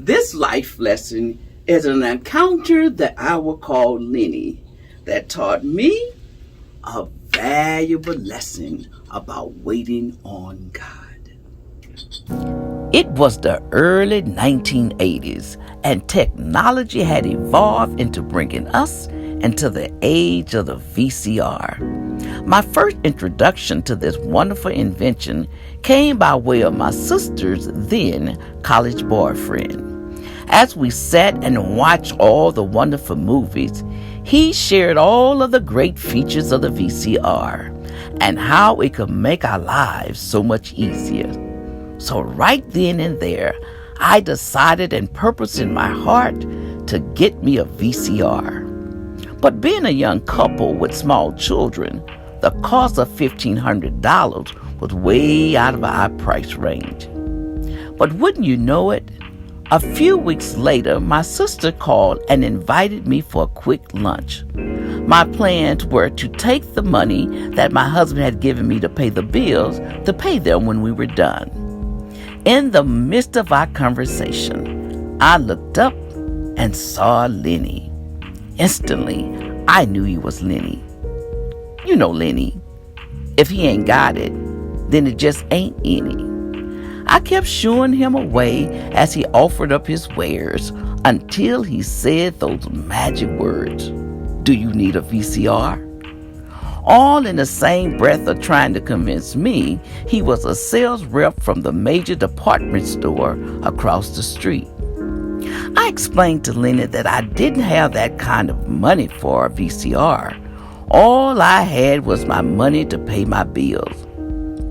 This life lesson is an encounter that I will call Lenny that taught me a valuable lesson about waiting on God. It was the early 1980s, and technology had evolved into bringing us into the age of the VCR. My first introduction to this wonderful invention came by way of my sister's then college boyfriend. As we sat and watched all the wonderful movies, he shared all of the great features of the VCR and how it could make our lives so much easier. So right then and there, I decided and purposed in my heart to get me a VCR. But being a young couple with small children, the cost of $1,500 was way out of our price range. But wouldn't you know it, a few weeks later, my sister called and invited me for a quick lunch. My plans were to take the money that my husband had given me to pay the bills, to pay them when we were done. In the midst of our conversation, I looked up and saw Lenny. Instantly, I knew he was Lenny. You know Lenny. If he ain't got it, then it just ain't any. I kept shooing him away as he offered up his wares until he said those magic words, "Do you need a VCR?" All in the same breath of trying to convince me he was a sales rep from the major department store across the street. I explained to Lenny that I didn't have that kind of money for a VCR. All I had was my money to pay my bills.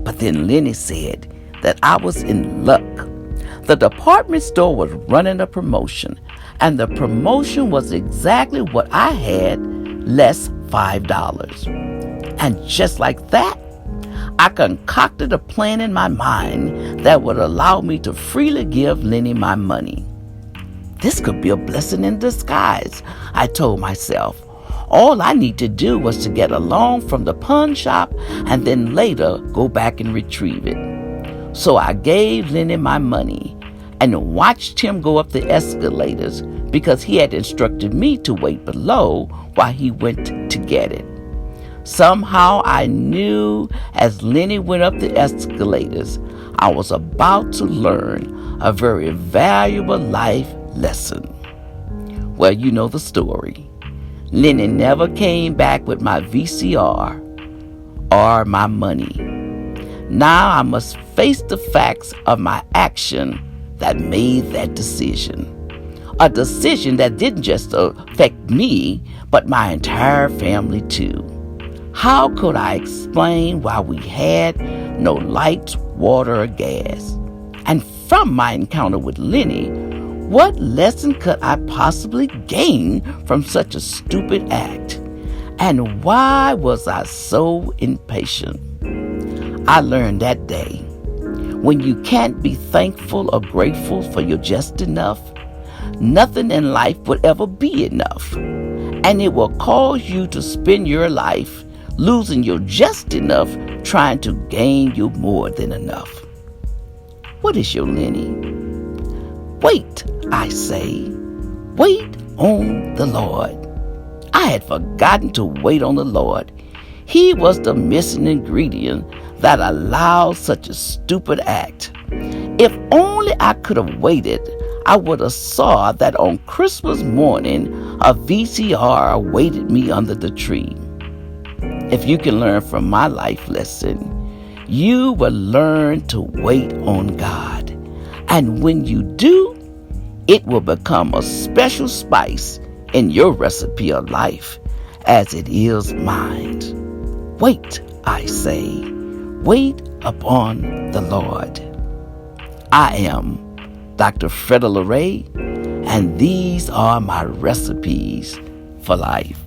But then Lenny said that I was in luck. The department store was running a promotion, and the promotion was exactly what I had, less $5. And just like that, I concocted a plan in my mind that would allow me to freely give Lenny my money. This could be a blessing in disguise, I told myself. All I need to do was to get a loan from the pawn shop and then later go back and retrieve it. So I gave Lenny my money and watched him go up the escalators because he had instructed me to wait below while he went to get it. Somehow I knew as Lenny went up the escalators, I was about to learn a very valuable life lesson. Well, you know the story. Lenny never came back with my VCR or my money. Now I must face the facts of my action that made that decision. A decision that didn't just affect me, but my entire family too. How could I explain why we had no lights, water, or gas? And from my encounter with Lenny, what lesson could I possibly gain from such a stupid act? And why was I so impatient? I learned that day, when you can't be thankful or grateful for your just enough, nothing in life would ever be enough. And it will cause you to spend your life losing your just enough trying to gain your more than enough. What is your Lenny? Wait, I say. Wait on the Lord. I had forgotten to wait on the Lord. He was the missing ingredient that allowed such a stupid act. If only I could have waited, I would have saw that on Christmas morning, a VCR awaited me under the tree. If you can learn from my life lesson, you will learn to wait on God. And when you do, it will become a special spice in your recipe of life, as it is mine. Wait, I say, wait upon the Lord. I am Dr. Freda LeRae, and these are my recipes for life.